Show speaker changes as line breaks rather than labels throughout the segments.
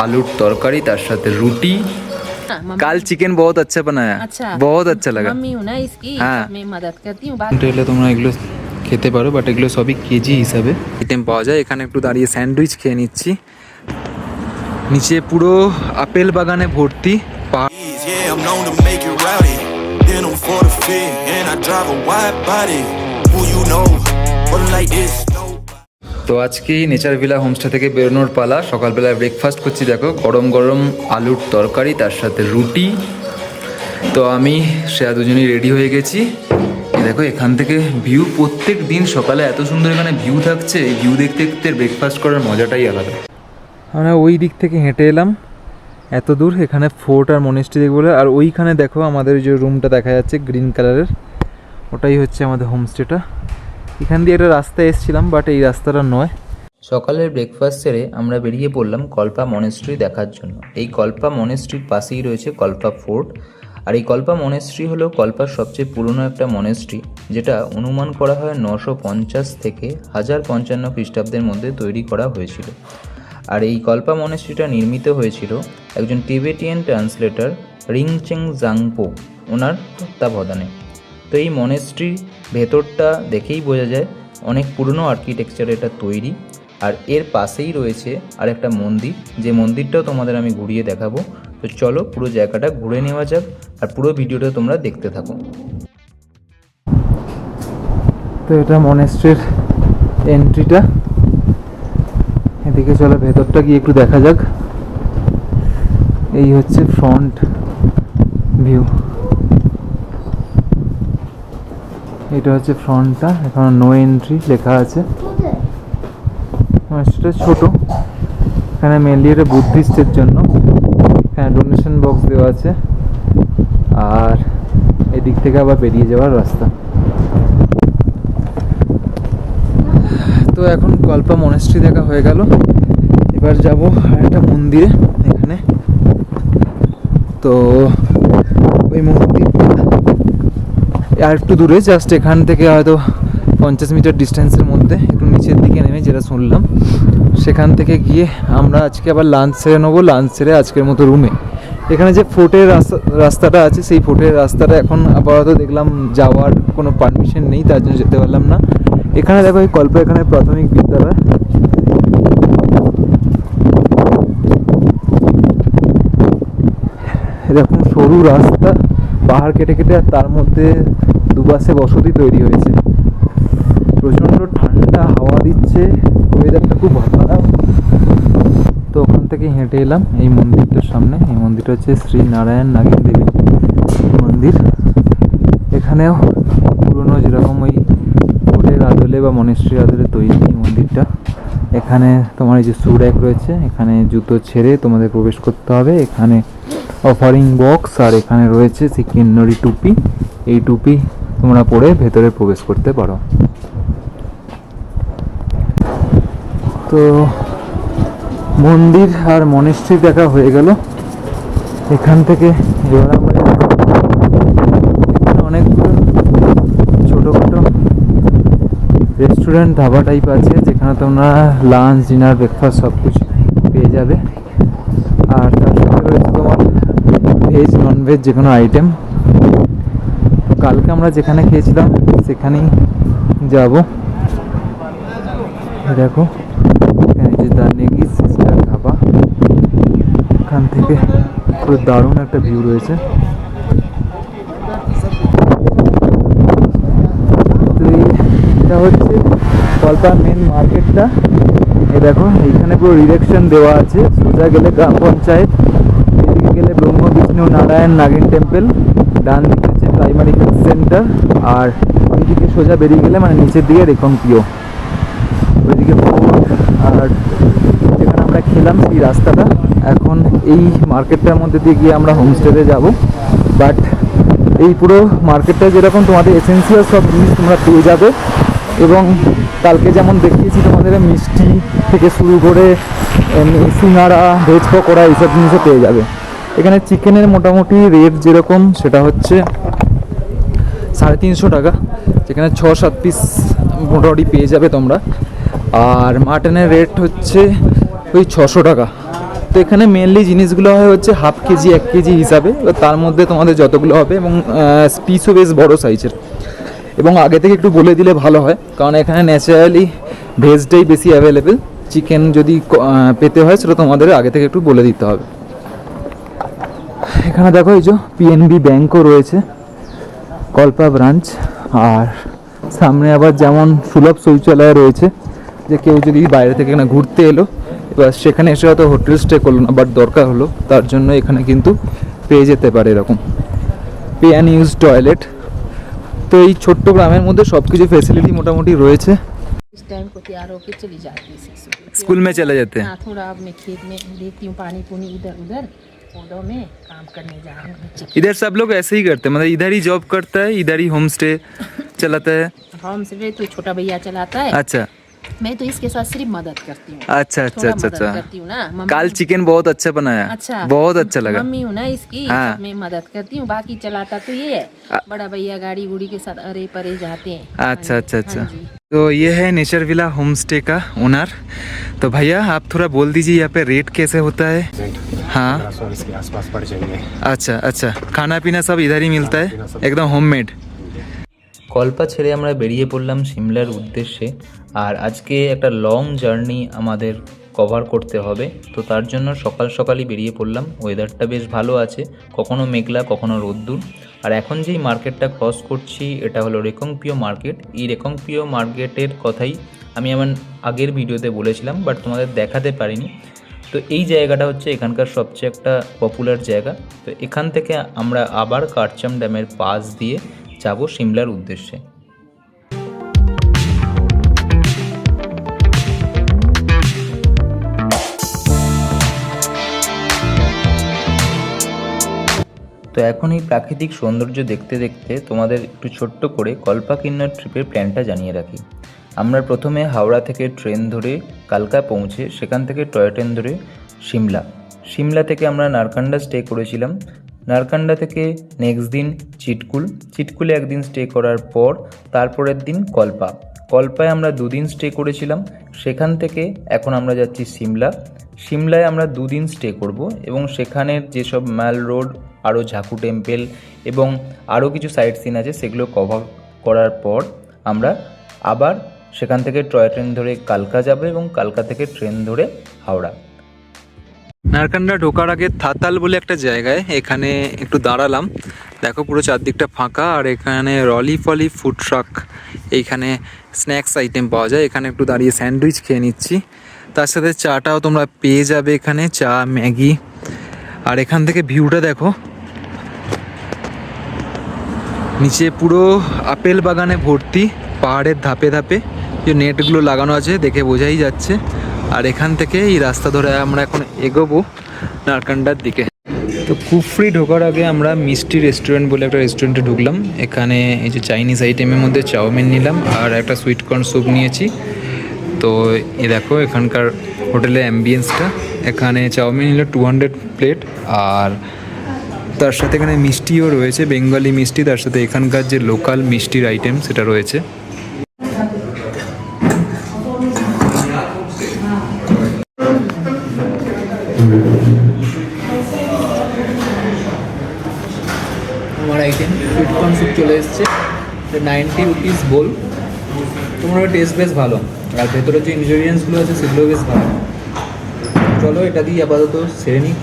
आलूर तरकारी तार साथे रूटी। कल चिकेन बहुत अच्छा बनाया।
अच्छा,
बहुत अच्छा लगा।
मम्मी हूँ ना इसकी,
हाँ।
तो मैं मदद करती हूँ।
এলে তোমরা এগুলো খেতে পারো, বাট এগুলো সবই কেজি হিসাবে আইটেম পাওয়া যায়। এখানে একটু দাঁড়িয়ে স্যান্ডউইচ খেয়ে নিচ্ছি। নিচে পুরো আপেল বাগানে ভর্তি।
Yeah, I'm known to make it rowdy. Denim for the fit, and I drive a wide body. Who you know, but like this, no.
তো আজকেই নেচার ভিলা হোমস্টে থেকে বেরোনোর পালা। সকালবেলায় ব্রেকফাস্ট করছি, দেখো গরম গরম আলুর তরকারি তার সাথে রুটি। তো আমি শ্রেয়া দুজনেই রেডি হয়ে গেছি। দেখো এখান থেকে ভিউ, প্রত্যেক দিন সকালে এত সুন্দর এখানে ভিউ থাকছে। এই ভিউ দেখতে দেখতে ব্রেকফাস্ট করার মজাটাই আলাদা। আমরা ওই দিক থেকে হেঁটে এলাম এত দূর, এখানে ফোর্ট আর মনেস্ট্রি দেখবো বলে। আর ওইখানে দেখো আমাদের যে রুমটা দেখা যাচ্ছে গ্রিন কালারের, ওটাই হচ্ছে আমাদের হোমস্টেটা। এখান দিয়ে একটা রাস্তা এসেছিলাম, বাট এই রাস্তাটা নয়।
সকালের ব্রেকফাস্ট সেরে আমরা বেরিয়ে পড়লাম কল্পা মনেস্ট্রি দেখার জন্য। এই কল্পা মনেস্ট্রির পাশেই রয়েছে কল্পা ফোর্ট। আর এই কল্পা মনেস্ট্রি হলো কল্পার সবচেয়ে পুরনো একটা মনেস্ট্রি, যেটা অনুমান করা হয় 950 থেকে 1055 খ্রিস্টাব্দের মধ্যে তৈরি করা হয়েছিল। আর এই কল্পা মনেস্ট্রিটা নির্মিত হয়েছিল একজন টিবেটিয়ান ট্রান্সলেটর রিংচেং জাংপো ওনার তত্ত্বাবধানে। তো এই মনেস্ট্রির ভেতরটা দেখেই বোঝা যায় অনেক পুরনো আর্কিটেকচারে এটা তৈরি। আর এর পাশেই রয়েছে আর একটা মন্দির, যে মন্দিরটাও তোমাদের আমি ঘুরিয়ে দেখাবো। তো চলো পুরো জায়গাটা ঘুরে নেওয়া যাক, আর পুরো ভিডিওটা তোমরা দেখতে থাকো।
তো এটা মনেস্ট্রির এন্ট্রিটা, এদিকে চলো ভেতরটা গিয়ে একটু দেখা যাক। এই হচ্ছে ফ্রন্ট ভিউ, এটা হচ্ছে ফ্রন্টটা। এখন নো এন্ট্রি লেখা আছে। মনেস্ট্রিটা ছোট, এখানে মেনলি এটা বুদ্ধিস্টের জন্য। এখানে ডোনেশন বক্স দেওয়া আছে, আর এদিক থেকে আবার বেরিয়ে যাওয়ার রাস্তা। তো এখন কল্পা মনেস্ট্রি দেখা হয়ে গেল, এবার যাব একটা মন্দিরে এখানে। তো ওই মন্দির আর একটু দূরে, জাস্ট এখান থেকে হয়তো 50 মিটার ডিস্টেন্সের মধ্যে, একটু নিচের দিকে নেমে, যেটা শুনলাম। সেখান থেকে গিয়ে আমরা আজকে আবার লাঞ্চ সেরে নেবো। লাঞ্চ সেরে আজকের মতো রুমে। এখানে যে ফোর্টের রাস্তাটা আছে, সেই ফোর্টের রাস্তাটা এখন আপাতত দেখলাম যাওয়ার কোনো পারমিশন নেই, তার জন্য যেতে পারলাম না। এখানে দেখো এই কল্প এখানে প্রাথমিক বিদ্যালয়। এরকম সরু রাস্তা, পাহাড় কেটে কেটে, আর তার মধ্যে দুপাশে বসতি তৈরি হয়েছে। প্রচণ্ড ঠান্ডা হাওয়া দিচ্ছে, ওয়েদারটা খুব ভালো। তো ওখান থেকে হেঁটে এলাম এই মন্দিরটার সামনে। এই মন্দিরটা হচ্ছে শ্রী নারায়ণ নাগিন দেবী মন্দির। এখানেও পুরনো যেরকম ওই ফোর্টের আদলে বা মনেস্ট্রির আদলে তৈরি এই মন্দিরটা। এখানে তোমার এই যে সুরেক রয়েছে, এখানে জুতো ছেড়ে তোমাদের প্রবেশ করতে হবে। এখানে অফারিং বক্স, আর এখানে রয়েছে সেই কিন্নরি টুপি। এই টুপি তোমরা পরে ভেতরে প্রবেশ করতে পারো। তো মন্দির আর মনেস্ট্রি দেখা হয়ে গেল। এখান থেকে এবার আমরা অনেকগুলো ছোটোখাটো রেস্টুরেন্ট, ধাবা টাইপ আছে, যেখানে তোমরা লাঞ্চ, ডিনার, ব্রেকফাস্ট সব কিছু পেয়ে যাবে। আর তার সাথে রয়েছে তোমার ভেজ, ননভেজ যে কোনো আইটেম। তো কালকে আমরা যেখানে খেয়েছিলাম সেখানেই যাব। দেখো এখানে যে দ্য নেগিস সিস্টার ধাবা, এখান থেকে পুরো দারুণ একটা ভিউ রয়েছে। তো এটা হচ্ছে কল্পার মেন মার্কেটটা। এই দেখো এইখানে পুরো ডিরেকশন দেওয়া আছে। সোজা গেলে গ্রাম পঞ্চায়েত, এদিকে গেলে ব্রহ্ম বিষ্ণু নারায়ণ নাগিন টেম্পল, ডান দিকে হচ্ছে প্রাইমারি হেলথ সেন্টার, আর ওইদিকে সোজা বেরিয়ে গেলে মানে নিচের দিকে রেকনপিও, ওইদিকে ফোর্ট। আর যেখানে আমরা খেলাম সেই রাস্তাটা। এখন এই মার্কেটটার মধ্যে দিয়ে গিয়ে আমরা হোমস্টেতে যাব। বাট এই পুরো মার্কেটটা যেরকম তোমাদের এসেন্সিয়াল সব জিনিস তোমরা পেয়ে যাবে, এবং কালকে যেমন দেখিয়েছি তোমাদের মিষ্টি থেকে শুরু করে সিঙ্গারা, ভেজ পকোড়া, এইসব জিনিসও পেয়ে যাবে। এখানে চিকেনের মোটামুটি রেট যেরকম, সেটা হচ্ছে 350 টাকা, যেখানে 6-7 পিস মোটামুটি পেয়ে যাবে তোমরা। আর মাটনের রেট হচ্ছে ওই 600 টাকা। তো এখানে মেনলি জিনিসগুলো হয় হচ্ছে হাফ কেজি 1 কেজি হিসাবে, এবার তার মধ্যে তোমাদের যতগুলো হবে, এবং পিসও বেশ বড় সাইজের। এবং আগে থেকে একটু বলে দিলে ভালো হয়, কারণ এখানে ন্যাচারালি ভেজটাই বেশি অ্যাভেলেবেল। চিকেন যদি পেতে হয় সেটা তোমাদের আগে থেকে একটু বলে দিতে হবে। এখানে দেখো এই যে পিএনবি ব্যাংকও রয়েছে, কল্পা ব্রাঞ্চ। আর সামনে আবার যেমন সুলভ শৌচালয় রয়েছে, যে কেউ যদি বাইরে থেকে এখানে ঘুরতে এলো, এবার সেখানে এসে হয়তো হোটেল স্টে করলো না, বাট দরকার হলো, তার জন্য এখানে কিন্তু পেয়ে যেতে পারে এরকম পে অ্যান্ড ইউজ টয়লেট। তো এই ছোট্ট গ্রামের মধ্যে সব কিছু ফেসিলিটি মোটামুটি রয়েছে।
इस टाइम को तैयार होकर चली जाती है
स्कूल में चले जाते हैं?
हाँ, थोड़ा अब मैं खेत में देखती हूँ पानी पुनी इधर उधर पौधों में काम करने जा रहे हैं।
इधर सब लोग ऐसे ही करते हैं, मतलब इधर ही जॉब करता है, इधर ही होम स्टे चलाता है।
होम स्टे तो छोटा भैया चलाता है,
अच्छा
मैं तो इसके साथ सिर्फ मदद करती हूँ।
अच्छा अच्छा
थोड़ा
अच्छा
मदद
अच्छा।
करती हूँ ना।
काल चिकन बहुत अच्छा बनाया,
अच्छा,
बहुत अच्छा लगा।
मम्मी हूँ ना इसकी,
हाँ।
सब मैं मदद करती हूँ। बाकी चलाता तो ये है, बड़ा भैया गाड़ी गुड़ी के साथ अरे परे जाते हैं।
अच्छा अच्छा अच्छा।
हाँ जी।
तो ये है नेचर विला होम स्टे का ओनर। तो भैया आप थोड़ा बोल दीजिए यहाँ पे रेट कैसे होता है? हाँ
1500 इसके आसपास पड़ जाएंगे।
अच्छा अच्छा, खाना पीना सब इधर ही मिलता है, एकदम होममेड।
কল্পা ছেড়ে আমরা বেরিয়ে পড়লাম সিমলার উদ্দেশ্যে। আর আজকে একটা লং জার্নি আমাদের কভার করতে হবে, তো তার জন্য সকাল সকালই বেরিয়ে পড়লাম। ওয়েদারটা বেশ ভালো আছে, কখনো মেঘলা কখনো রোদ্দুর। আর এখন যেই মার্কেটটা ক্রস করছি এটা হলো রেকংপিও মার্কেট। এই রেকংপিও মার্কেটের কথাই আমি আমার আগের ভিডিওতে বলেছিলাম, বাট তোমাদের দেখাতে পারিনি। তো এই জায়গাটা হচ্ছে এখানকার সবচেয়ে একটা পপুলার জায়গা। তো এখান থেকে আমরা আবার কারচাম ড্যামের পাশ দিয়ে যাব সিমলার উদ্দেশ্যে। তো এখন এই প্রাকৃতিক সৌন্দর্য দেখতে দেখতে তোমাদের একটু ছোট্ট করে কল্পা কিন্নর ট্রিপের প্ল্যানটা জানিয়ে রাখি। আমরা প্রথমে হাওড়া থেকে ট্রেন ধরে কালকা পৌঁছে সেখান থেকে টয় ট্রেন ধরে সিমলা। সিমলা থেকে আমরা নারকান্ডা স্টে করেছিলাম। নারকান্ডা থেকে নেক্সট দিন চিটকুলে একদিন স্টে করার পর তারপরের দিন কল্পায় আমরা 2 দিন স্টে করেছিলাম। সেখান থেকে এখন আমরা যাচ্ছি সিমলায় আমরা 2 দিন স্টে করব, এবং সেখানের যেসব ম্যাল রোড, আরও ঝাকু টেম্পল এবং আরও কিছু সাইট সিন আছে সেগুলো কভার করার পর আমরা আবার সেখান থেকে টয় ট্রেন ধরে কালকা যাব, এবং কালকা থেকে ট্রেন ধরে হাওড়া।
নারকান্ডা ঢোকার আগে থাতাল বলে একটা জায়গায় এখানে একটু দাঁড়ালাম। দেখো পুরো চারদিকটা ফাঁকা, আর এখানে রলি ফলি ফুড ট্রাক, এইখানে স্ন্যাক্স আইটেম পাওয়া যায়। এখানে একটু দাঁড়িয়ে স্যান্ডউইচ খেয়ে নিচ্ছি, তার সাথে চাটাও তোমরা পেয়ে যাবে এখানে, চা ম্যাগি। আর এখান থেকে ভিউটা দেখো, নিচে পুরো আপেল বাগানে ভর্তি, পাহাড়ের ধাপে ধাপে যে নেটগুলো লাগানো আছে দেখে বোঝাই যাচ্ছে। আর এখান থেকে এই রাস্তা ধরে আমরা এখন এগোবো নারকান্ডার দিকে। তো কুফরি ঢোকার আগে আমরা মিষ্টি রেস্টুরেন্ট বলে একটা রেস্টুরেন্টে ঢুকলাম। এখানে এই যে চাইনিজ আইটেমের মধ্যে চাউমিন নিলাম আর একটা সুইট কর্ন স্যুপ নিয়েছি। তো এই দেখো এখানকার হোটেলের অ্যাম্বিয়েন্সটা। এখানে চাউমিন নিল 200 প্লেট, আর তার সাথে এখানে মিষ্টিও রয়েছে, বেঙ্গলি মিষ্টি, তার সাথে এখানকার যে লোকাল মিষ্টির আইটেম সেটা রয়েছে। আমার আইটেম সুইট কর্ন স্যুপ চলে এসছে, 90 রুপিস বোল। তোমার টেস্ট বেশ ভালো, আর ভেতরে যে ইনগ্রেডিয়েন্টসগুলো আছে সেগুলো বেশ ভালো। চলো এটা দিয়ে আপাতত সেরে নিই।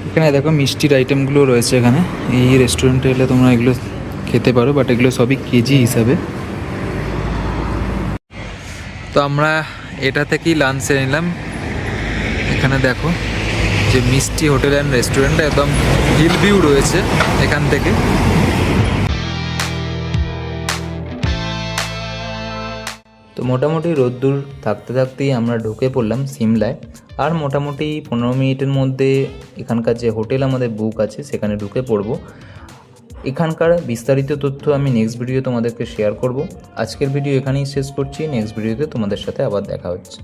এখানে দেখো মিষ্টির আইটেমগুলো রয়েছে। এখানে এই রেস্টুরেন্টে এলে তোমরা এগুলো খেতে পারো, বাট এগুলো সবই কেজি হিসাবে। তো আমরা এটা থেকেই লাঞ্চ সেরে নিলাম। এখানে দেখো যে মিষ্টি হোটেল অ্যান্ড রেস্টুরেন্ট, একদম হিল ভিউ রয়েছে এখান থেকে।
তো মোটামুটি রোদ্দুর থাকতে থাকতেই আমরা ঢুকে পড়লাম সিমলায়। আর মোটামুটি 15 মিনিটের মধ্যে এখানকার যে হোটেল আমাদের বুক আছে সেখানে ঢুকে পড়ব। এখানকার বিস্তারিত তথ্য আমি নেক্সট ভিডিও তোমাদেরকে শেয়ার করব। আজকের ভিডিও এখানেই শেষ করছি, নেক্সট ভিডিওতে তোমাদের সাথে আবার দেখা হচ্ছে।